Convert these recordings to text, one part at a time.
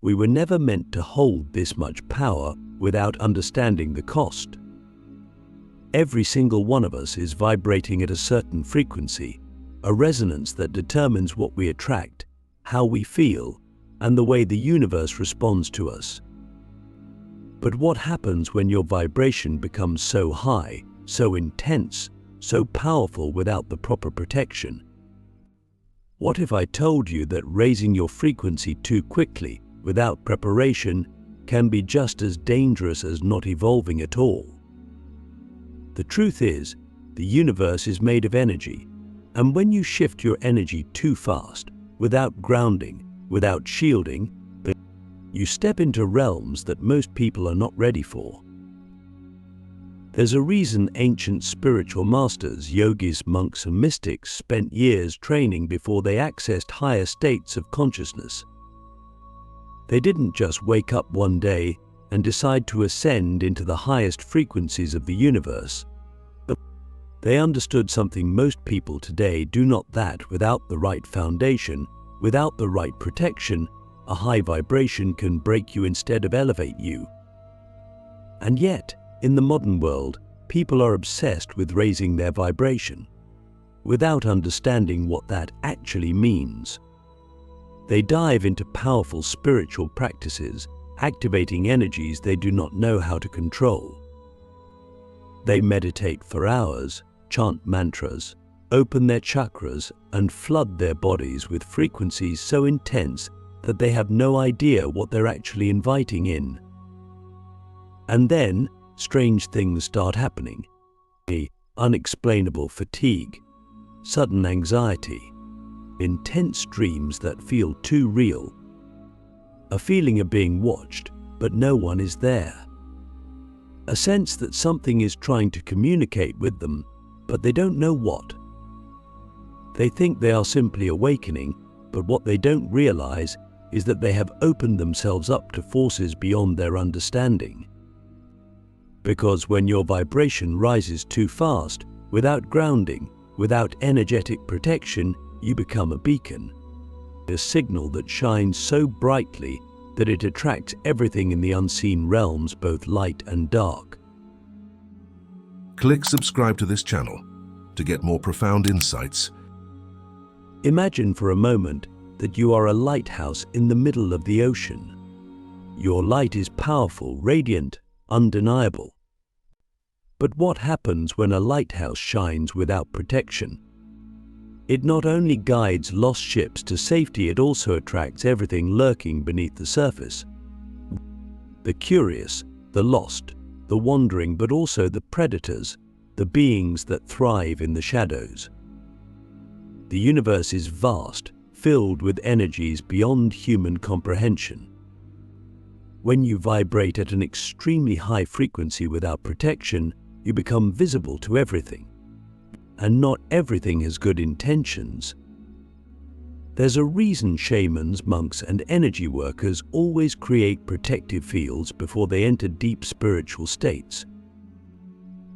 We were never meant to hold this much power without understanding the cost. Every single one of us is vibrating at a certain frequency, a resonance that determines what we attract, how we feel, and the way the universe responds to us. But what happens when your vibration becomes so high, so intense, so powerful without the proper protection? What if I told you that raising your frequency too quickly, without preparation, can be just as dangerous as not evolving at all? The truth is, the universe is made of energy, and when you shift your energy too fast, without grounding, without shielding, you step into realms that most people are not ready for. There's a reason ancient spiritual masters, yogis, monks, and mystics spent years training before they accessed higher states of consciousness. They didn't just wake up one day and decide to ascend into the highest frequencies of the universe. They understood something most people today do not, that without the right foundation, without the right protection, a high vibration can break you instead of elevate you. And yet, in the modern world, people are obsessed with raising their vibration, without understanding what that actually means. They dive into powerful spiritual practices, activating energies they do not know how to control. They meditate for hours, chant mantras, open their chakras, and flood their bodies with frequencies so intense that they have no idea what they're actually inviting in. And then, strange things start happening. Unexplainable fatigue, sudden anxiety, intense dreams that feel too real, a feeling of being watched, but no one is there, a sense that something is trying to communicate with them, but they don't know what. They think they are simply awakening, but what they don't realize is that they have opened themselves up to forces beyond their understanding. Because when your vibration rises too fast, without grounding, without energetic protection, you become a beacon, a signal that shines so brightly that it attracts everything in the unseen realms, both light and dark. Click subscribe to this channel to get more profound insights. Imagine for a moment that you are a lighthouse in the middle of the ocean. Your light is powerful, radiant, undeniable. But what happens when a lighthouse shines without protection? It not only guides lost ships to safety, it also attracts everything lurking beneath the surface. The curious, the lost, the wandering, but also the predators, the beings that thrive in the shadows. The universe is vast, filled with energies beyond human comprehension. When you vibrate at an extremely high frequency without protection, you become visible to everything. And not everything has good intentions. There's a reason shamans, monks, and energy workers always create protective fields before they enter deep spiritual states.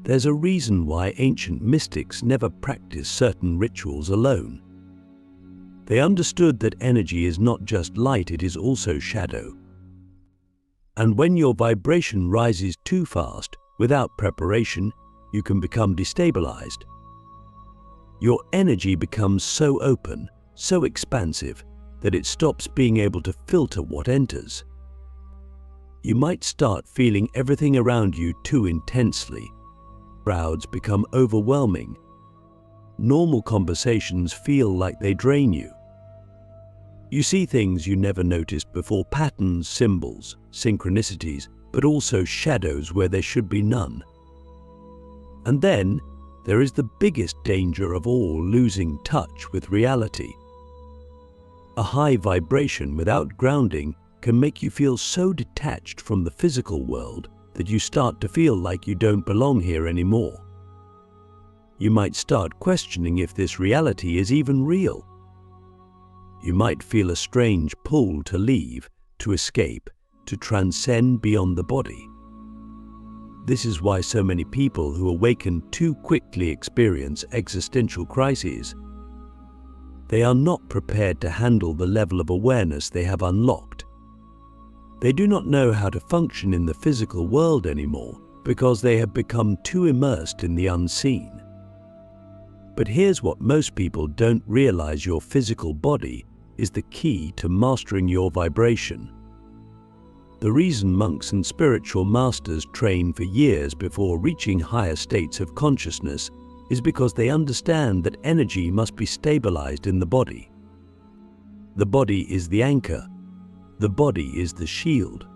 There's a reason why ancient mystics never practiced certain rituals alone. They understood that energy is not just light, it is also shadow. And when your vibration rises too fast, without preparation, you can become destabilized. Your energy becomes so open, so expansive, that it stops being able to filter what enters. You might start feeling everything around you too intensely. Crowds become overwhelming. Normal conversations feel like they drain you. You see things you never noticed before, patterns, symbols, synchronicities, but also shadows where there should be none. And then, there is the biggest danger of all, losing touch with reality. A high vibration without grounding can make you feel so detached from the physical world that you start to feel like you don't belong here anymore. You might start questioning if this reality is even real. You might feel a strange pull to leave, to escape, to transcend beyond the body. This is why so many people who awaken too quickly experience existential crises. They are not prepared to handle the level of awareness they have unlocked. They do not know how to function in the physical world anymore because they have become too immersed in the unseen. But here's what most people don't realize: your physical body is the key to mastering your vibration. The reason monks and spiritual masters train for years before reaching higher states of consciousness is because they understand that energy must be stabilized in the body. The body is the anchor. The body is the shield.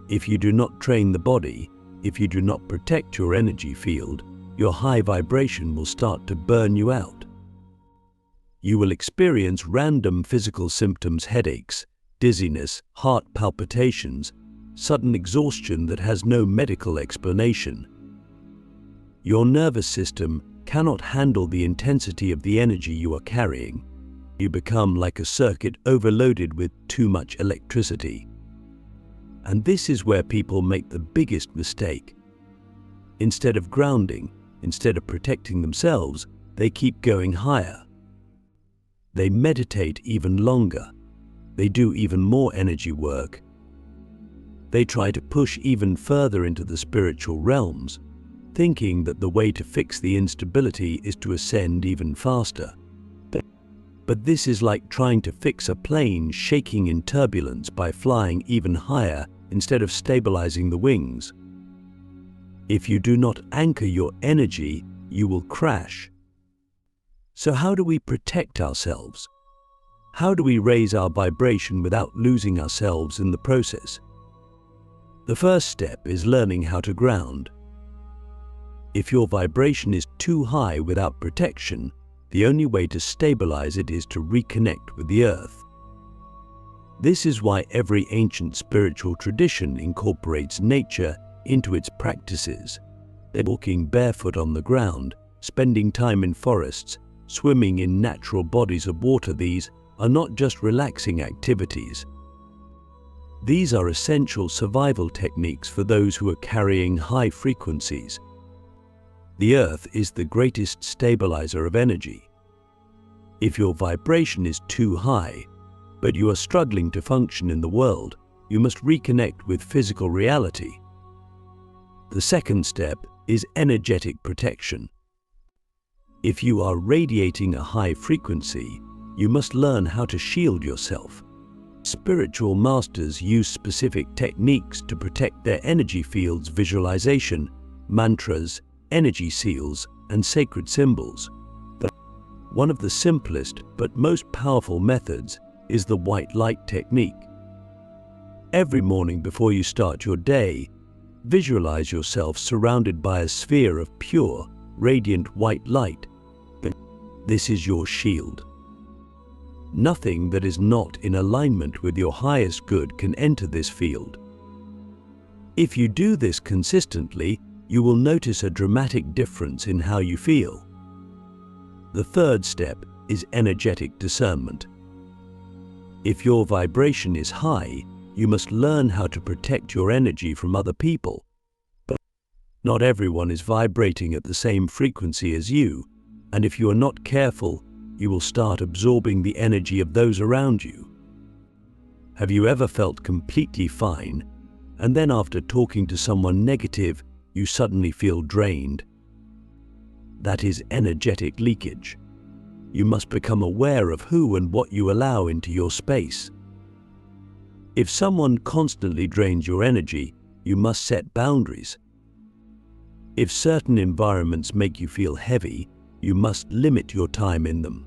If you do not train the body, if you do not protect your energy field, your high vibration will start to burn you out. You will experience random physical symptoms: headaches, dizziness, heart palpitations, sudden exhaustion that has no medical explanation. Your nervous system cannot handle the intensity of the energy you are carrying. You become like a circuit overloaded with too much electricity. And this is where people make the biggest mistake. Instead of grounding, instead of protecting themselves, they keep going higher. They meditate even longer. They do even more energy work. They try to push even further into the spiritual realms, thinking that the way to fix the instability is to ascend even faster. But this is like trying to fix a plane shaking in turbulence by flying even higher instead of stabilizing the wings. If you do not anchor your energy, you will crash. So how do we protect ourselves? How do we raise our vibration without losing ourselves in the process? The first step is learning how to ground. If your vibration is too high without protection, the only way to stabilize it is to reconnect with the earth. This is why every ancient spiritual tradition incorporates nature into its practices. Walking barefoot on the ground, spending time in forests, swimming in natural bodies of water, these are not just relaxing activities. These are essential survival techniques for those who are carrying high frequencies. The earth is the greatest stabilizer of energy. If your vibration is too high, but you are struggling to function in the world, you must reconnect with physical reality. The second step is energetic protection. If you are radiating a high frequency, you must learn how to shield yourself. Spiritual masters use specific techniques to protect their energy fields: visualization, mantras, energy seals, and sacred symbols. One of the simplest but most powerful methods is the white light technique. Every morning before you start your day, visualize yourself surrounded by a sphere of pure, radiant white light. This is your shield. Nothing that is not in alignment with your highest good can enter this field. If you do this consistently, you will notice a dramatic difference in how you feel. The third step is energetic discernment. If your vibration is high, you must learn how to protect your energy from other people. But not everyone is vibrating at the same frequency as you, and if you are not careful, you will start absorbing the energy of those around you. Have you ever felt completely fine, and then after talking to someone negative, you suddenly feel drained? That is energetic leakage. You must become aware of who and what you allow into your space. If someone constantly drains your energy, you must set boundaries. If certain environments make you feel heavy, you must limit your time in them.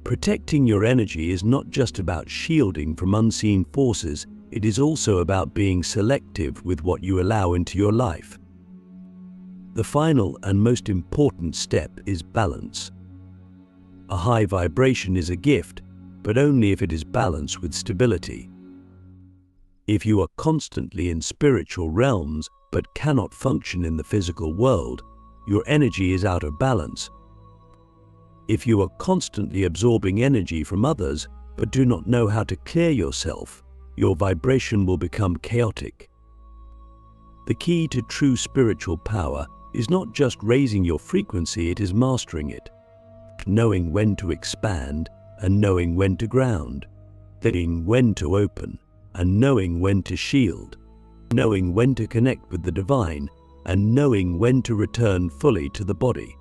Protecting your energy is not just about shielding from unseen forces, it is also about being selective with what you allow into your life. The final and most important step is balance. A high vibration is a gift, but only if it is balanced with stability. If you are constantly in spiritual realms but cannot function in the physical world, your energy is out of balance. If you are constantly absorbing energy from others but do not know how to clear yourself, your vibration will become chaotic. The key to true spiritual power is not just raising your frequency, it is mastering it. Knowing when to expand and knowing when to ground, knowing when to open and knowing when to shield, knowing when to connect with the divine, and knowing when to return fully to the body.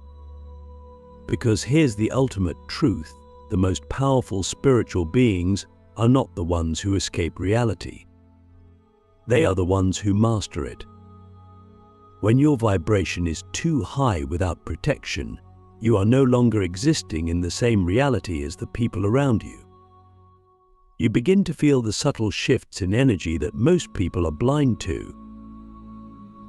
Because here's the ultimate truth: the most powerful spiritual beings are not the ones who escape reality. They are the ones who master it. When your vibration is too high without protection, you are no longer existing in the same reality as the people around you. You begin to feel the subtle shifts in energy that most people are blind to.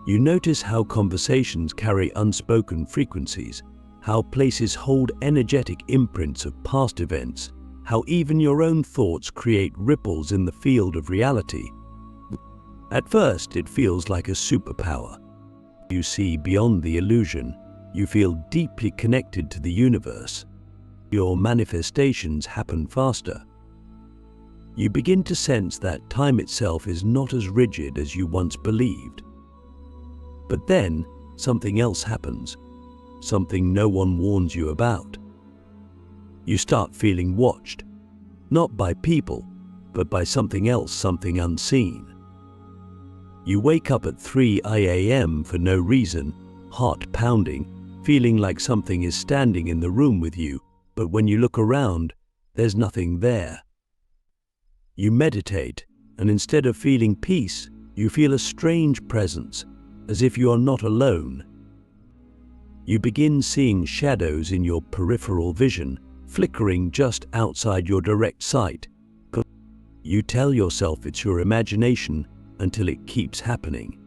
You notice how conversations carry unspoken frequencies, how places hold energetic imprints of past events, how even your own thoughts create ripples in the field of reality. At first, it feels like a superpower. You see beyond the illusion. You feel deeply connected to the universe. Your manifestations happen faster. You begin to sense that time itself is not as rigid as you once believed. But then, something else happens, something no one warns you about. You start feeling watched, not by people, but by something else, something unseen. You wake up at 3 a.m. for no reason, heart pounding, feeling like something is standing in the room with you, but when you look around, there's nothing there. You meditate, and instead of feeling peace, you feel a strange presence, as if you are not alone. You begin seeing shadows in your peripheral vision, flickering just outside your direct sight. You tell yourself it's your imagination until it keeps happening.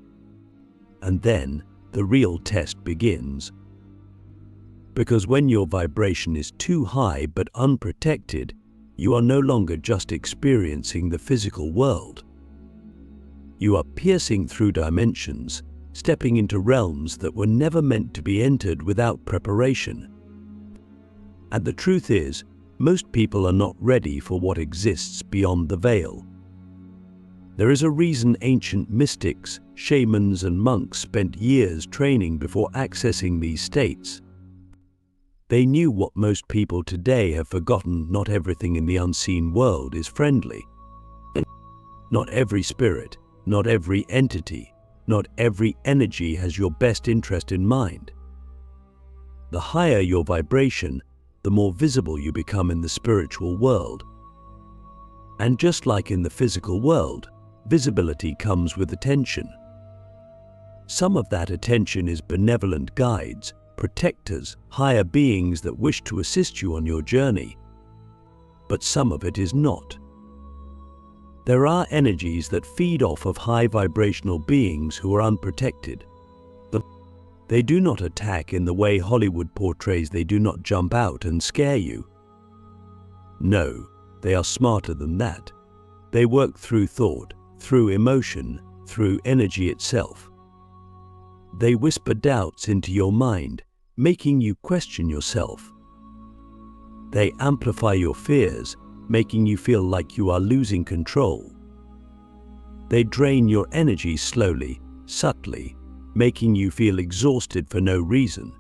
And then the real test begins. Because when your vibration is too high but unprotected, you are no longer just experiencing the physical world. You are piercing through dimensions, stepping into realms that were never meant to be entered without preparation. And the truth is, most people are not ready for what exists beyond the veil. There is a reason ancient mystics, shamans, and monks spent years training before accessing these states. They knew what most people today have forgotten: not everything in the unseen world is friendly. Not every spirit, not every entity, not every energy has your best interest in mind. The higher your vibration, the more visible you become in the spiritual world. And just like in the physical world, visibility comes with attention. Some of that attention is benevolent guides, protectors, higher beings that wish to assist you on your journey. But some of it is not. There are energies that feed off of high vibrational beings who are unprotected. But they do not attack in the way Hollywood portrays. They do not jump out and scare you. No, they are smarter than that. They work through thought, through emotion, through energy itself. They whisper doubts into your mind, making you question yourself. They amplify your fears, making you feel like you are losing control. They drain your energy slowly, subtly, making you feel exhausted for no reason.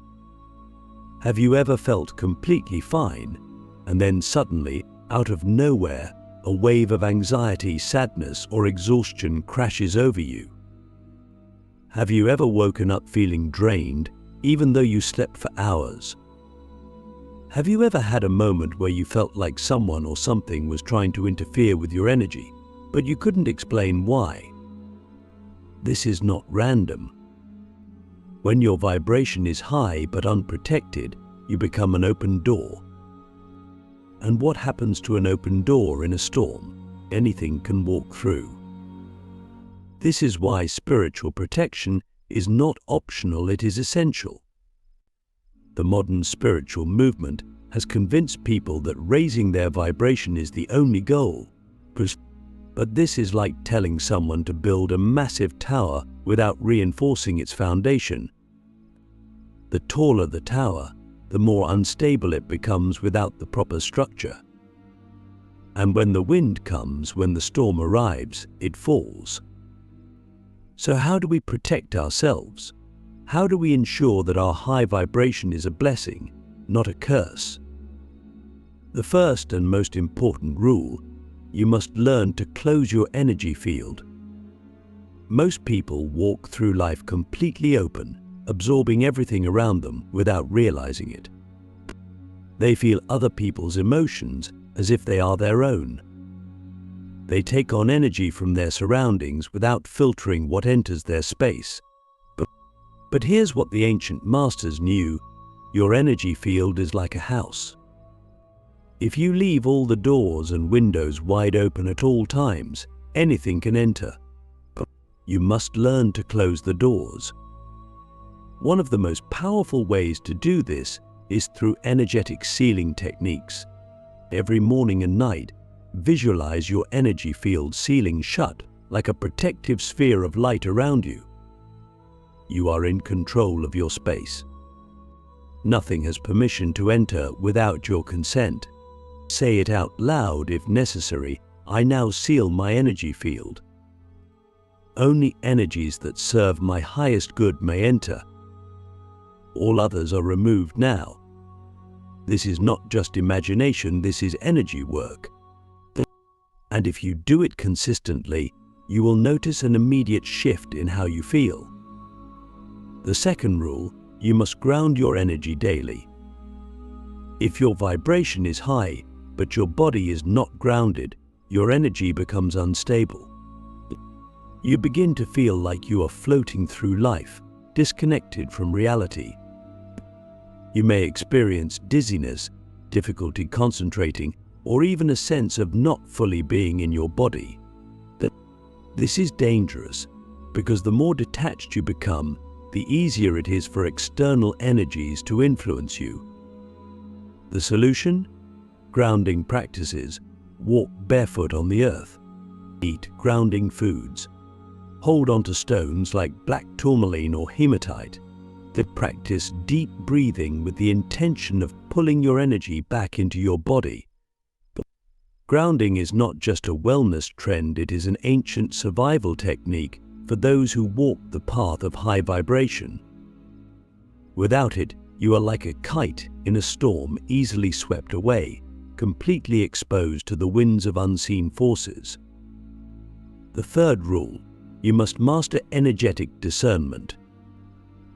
Have you ever felt completely fine, and then suddenly, out of nowhere, a wave of anxiety, sadness, or exhaustion crashes over you? Have you ever woken up feeling drained, even though you slept for hours? Have you ever had a moment where you felt like someone or something was trying to interfere with your energy, but you couldn't explain why? This is not random. When your vibration is high but unprotected, you become an open door. And what happens to an open door in a storm? Anything can walk through. This is why spiritual protection is not optional, it is essential. The modern spiritual movement has convinced people that raising their vibration is the only goal. But this is like telling someone to build a massive tower without reinforcing its foundation. The taller the tower, the more unstable it becomes without the proper structure. And when the wind comes, when the storm arrives, it falls. So how do we protect ourselves? How do we ensure that our high vibration is a blessing, not a curse? The first and most important rule you must learn to close your energy field. Most people walk through life completely open, absorbing everything around them without realizing it. They feel other people's emotions as if they are their own. They take on energy from their surroundings without filtering what enters their space. But here's what the ancient masters knew: your energy field is like a house. If you leave all the doors and windows wide open at all times, anything can enter. But you must learn to close the doors. One of the most powerful ways to do this is through energetic sealing techniques. Every morning and night, visualize your energy field sealing shut like a protective sphere of light around you. You are in control of your space. Nothing has permission to enter without your consent. Say it out loud if necessary: I now seal my energy field. Only energies that serve my highest good may enter. All others are removed now. This is not just imagination, this is energy work. And if you do it consistently, you will notice an immediate shift in how you feel. The second rule: you must ground your energy daily. If your vibration is high, but your body is not grounded, your energy becomes unstable. You begin to feel like you are floating through life, disconnected from reality. You may experience dizziness, difficulty concentrating, or even a sense of not fully being in your body. This is dangerous, because the more detached you become, the easier it is for external energies to influence you. The solution? Grounding practices. Walk barefoot on the earth. Eat grounding foods. Hold onto stones like black tourmaline or hematite. Practice deep breathing with the intention of pulling your energy back into your body. Grounding is not just a wellness trend, it is an ancient survival technique for those who walk the path of high vibration. Without it, you are like a kite in a storm, easily swept away, completely exposed to the winds of unseen forces. The third rule: you must master energetic discernment.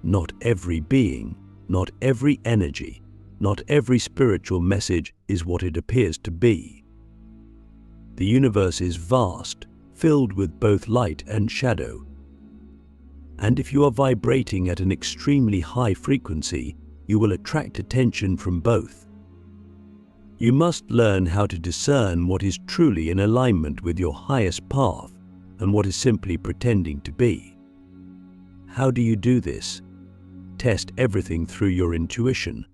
Not every being, not every energy, not every spiritual message is what it appears to be. The universe is vast, filled with both light and shadow. And if you are vibrating at an extremely high frequency, you will attract attention from both. You must learn how to discern what is truly in alignment with your highest path and what is simply pretending to be. How do you do this? Test everything through your intuition.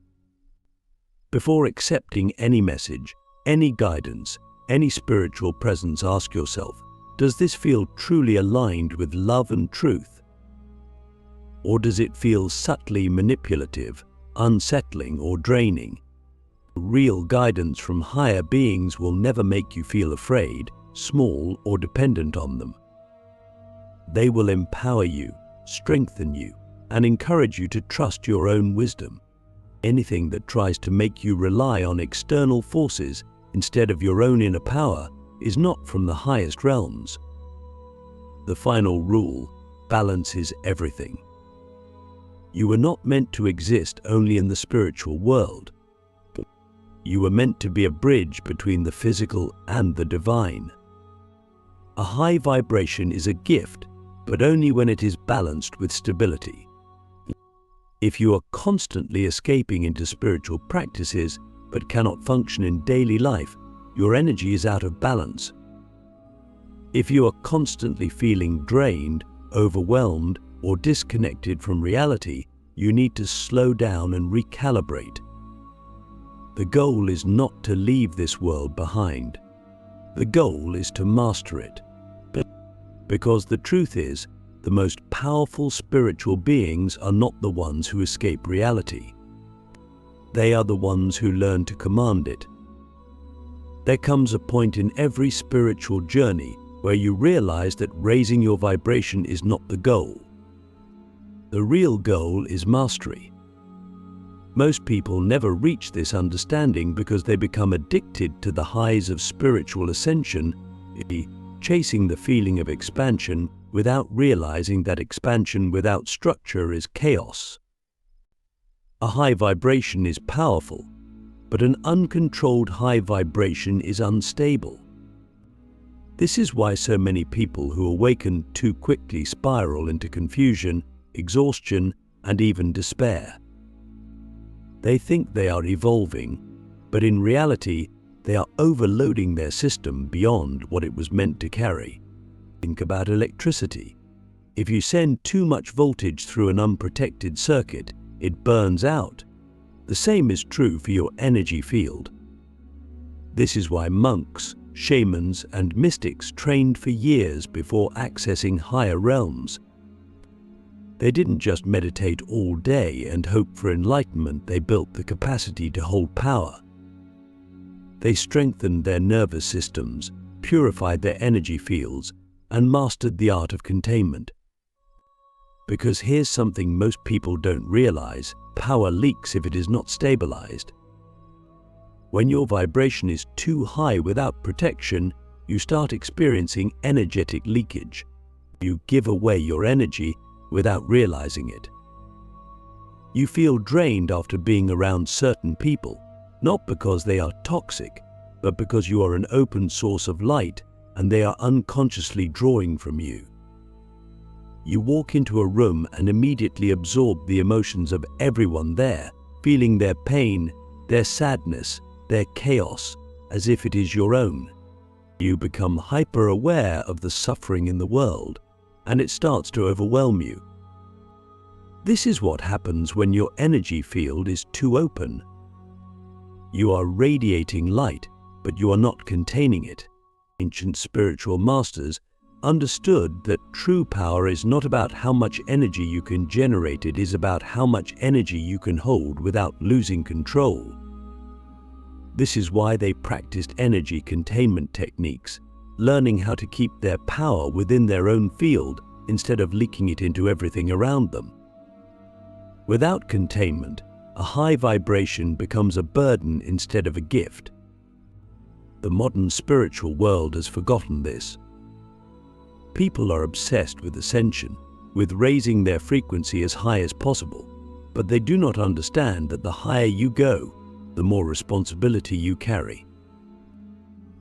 Before accepting any message, any guidance, any spiritual presence, ask yourself, does this feel truly aligned with love and truth? Or does it feel subtly manipulative, unsettling, or draining? Real guidance from higher beings will never make you feel afraid, small, or dependent on them. They will empower you, strengthen you, and encourage you to trust your own wisdom. Anything that tries to make you rely on external forces instead of your own inner power is not from the highest realms. The final rule: balance is everything. You were not meant to exist only in the spiritual world. You were meant to be a bridge between the physical and the divine. A high vibration is a gift, but only when it is balanced with stability. If you are constantly escaping into spiritual practices but cannot function in daily life, your energy is out of balance. If you are constantly feeling drained, overwhelmed, or disconnected from reality, you need to slow down and recalibrate. The goal is not to leave this world behind. The goal is to master it. Because the truth is, the most powerful spiritual beings are not the ones who escape reality. They are the ones who learn to command it. There comes a point in every spiritual journey where you realize that raising your vibration is not the goal. The real goal is mastery. Most people never reach this understanding because they become addicted to the highs of spiritual ascension, chasing the feeling of expansion without realizing that expansion without structure is chaos. A high vibration is powerful, but an uncontrolled high vibration is unstable. This is why so many people who awaken too quickly spiral into confusion, exhaustion, and even despair. They think they are evolving, but in reality, they are overloading their system beyond what it was meant to carry. Think about electricity. If you send too much voltage through an unprotected circuit, it burns out. The same is true for your energy field. This is why monks, shamans, and mystics trained for years before accessing higher realms. They didn't just meditate all day and hope for enlightenment, they built the capacity to hold power. They strengthened their nervous systems, purified their energy fields, and mastered the art of containment. Because here's something most people don't realize: power leaks if it is not stabilized. When your vibration is too high without protection, you start experiencing energetic leakage. You give away your energy without realizing it. You feel drained after being around certain people, not because they are toxic, but because you are an open source of light and they are unconsciously drawing from you. You walk into a room and immediately absorb the emotions of everyone there, feeling their pain, their sadness, their chaos, as if it is your own. You become hyper-aware of the suffering in the world, and it starts to overwhelm you. This is what happens when your energy field is too open. You are radiating light, but you are not containing it. Ancient spiritual masters understood that true power is not about how much energy you can generate, it is about how much energy you can hold without losing control. This is why they practiced energy containment techniques, learning how to keep their power within their own field instead of leaking it into everything around them. Without containment, a high vibration becomes a burden instead of a gift. The modern spiritual world has forgotten this. People are obsessed with ascension, with raising their frequency as high as possible, but they do not understand that the higher you go, the more responsibility you carry.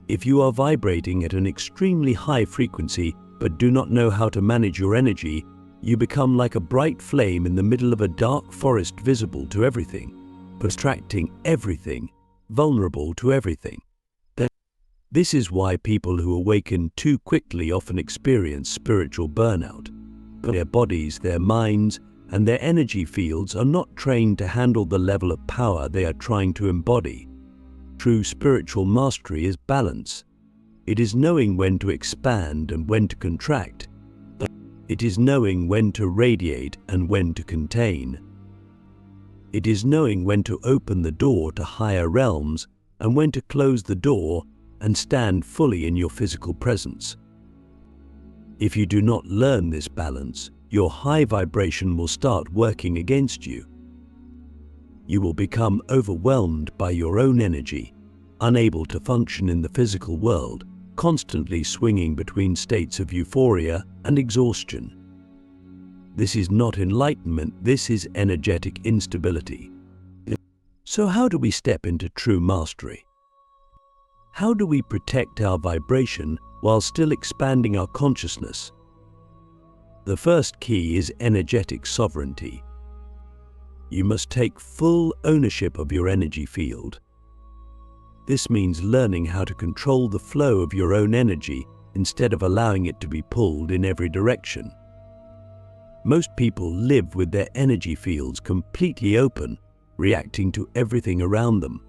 If you are vibrating at an extremely high frequency but do not know how to manage your energy, you become like a bright flame in the middle of a dark forest, visible to everything, attracting everything, vulnerable to everything. This is why people who awaken too quickly often experience spiritual burnout. Their bodies, their minds, and their energy fields are not trained to handle the level of power they are trying to embody. True spiritual mastery is balance. It is knowing when to expand and when to contract. It is knowing when to radiate and when to contain. It is knowing when to open the door to higher realms and when to close the door and stand fully in your physical presence. If you do not learn this balance, your high vibration will start working against you. You will become overwhelmed by your own energy, unable to function in the physical world, constantly swinging between states of euphoria and exhaustion. This is not enlightenment, this is energetic instability. So how do we step into true mastery? How do we protect our vibration while still expanding our consciousness? The first key is energetic sovereignty. You must take full ownership of your energy field. This means learning how to control the flow of your own energy instead of allowing it to be pulled in every direction. Most people live with their energy fields completely open, reacting to everything around them.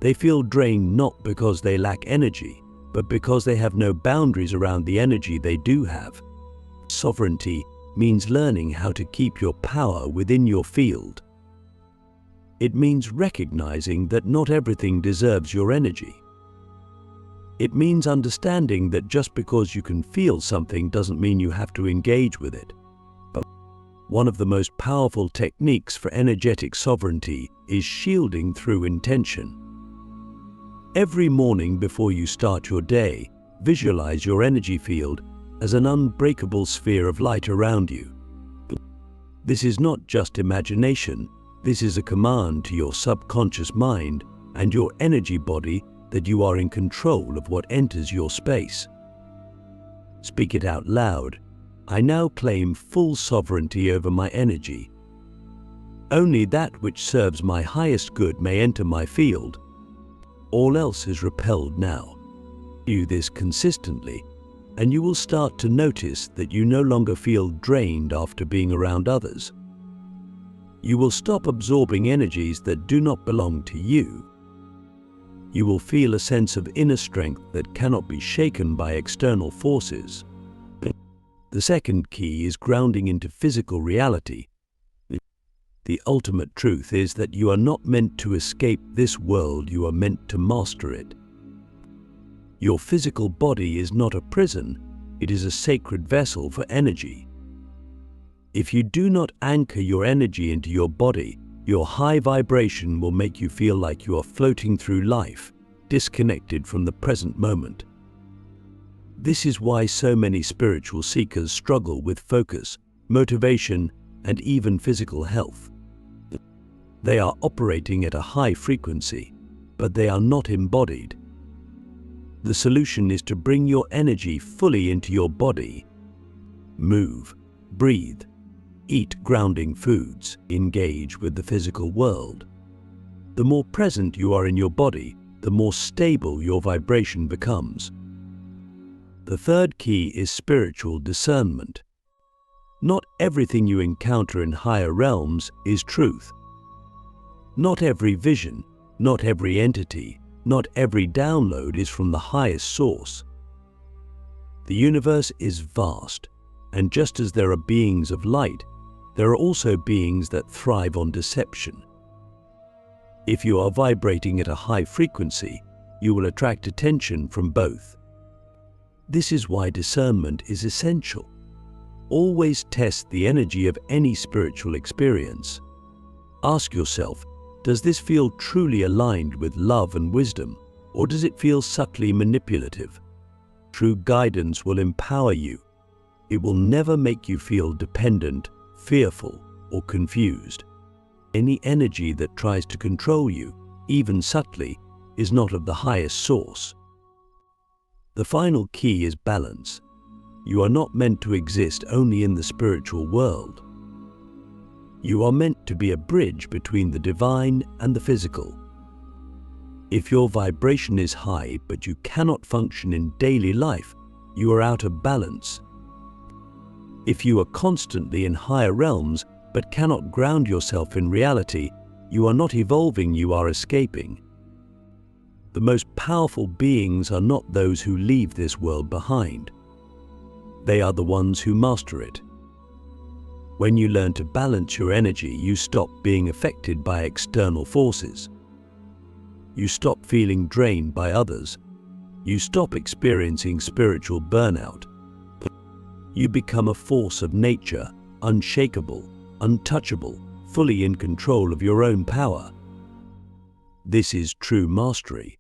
They feel drained not because they lack energy, but because they have no boundaries around the energy they do have. Sovereignty means learning how to keep your power within your field. It means recognizing that not everything deserves your energy. It means understanding that just because you can feel something doesn't mean you have to engage with it. One of the most powerful techniques for energetic sovereignty is shielding through intention. Every morning before you start your day, visualize your energy field as an unbreakable sphere of light around you. This is not just imagination, this is a command to your subconscious mind and your energy body that you are in control of what enters your space. Speak it out loud. I now claim full sovereignty over my energy. Only that which serves my highest good may enter my field. All else is repelled now. Do this consistently, and you will start to notice that you no longer feel drained after being around others. You will stop absorbing energies that do not belong to you. You will feel a sense of inner strength that cannot be shaken by external forces. The second key is grounding into physical reality. The ultimate truth is that you are not meant to escape this world, you are meant to master it. Your physical body is not a prison, it is a sacred vessel for energy. If you do not anchor your energy into your body, your high vibration will make you feel like you are floating through life, disconnected from the present moment. This is why so many spiritual seekers struggle with focus, motivation, and even physical health. They are operating at a high frequency, but they are not embodied. The solution is to bring your energy fully into your body. Move, breathe, eat grounding foods, engage with the physical world. The more present you are in your body, the more stable your vibration becomes. The third key is spiritual discernment. Not everything you encounter in higher realms is truth. Not every vision, not every entity, not every download is from the highest source. The universe is vast, and just as there are beings of light, there are also beings that thrive on deception. If you are vibrating at a high frequency, you will attract attention from both. This is why discernment is essential. Always test the energy of any spiritual experience. Ask yourself, does this feel truly aligned with love and wisdom, or does it feel subtly manipulative? True guidance will empower you. It will never make you feel dependent, fearful, or confused. Any energy that tries to control you, even subtly, is not of the highest source. The final key is balance. You are not meant to exist only in the spiritual world. You are meant to be a bridge between the divine and the physical. If your vibration is high but you cannot function in daily life, you are out of balance. If you are constantly in higher realms but cannot ground yourself in reality, you are not evolving, you are escaping. The most powerful beings are not those who leave this world behind. They are the ones who master it. When you learn to balance your energy, you stop being affected by external forces. You stop feeling drained by others. You stop experiencing spiritual burnout. You become a force of nature, unshakable, untouchable, fully in control of your own power. This is true mastery.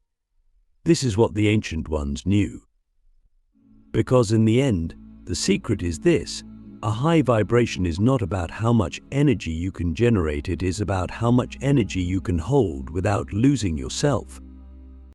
This is what the ancient ones knew. Because in the end, the secret is this: a high vibration is not about how much energy you can generate, it is about how much energy you can hold without losing yourself.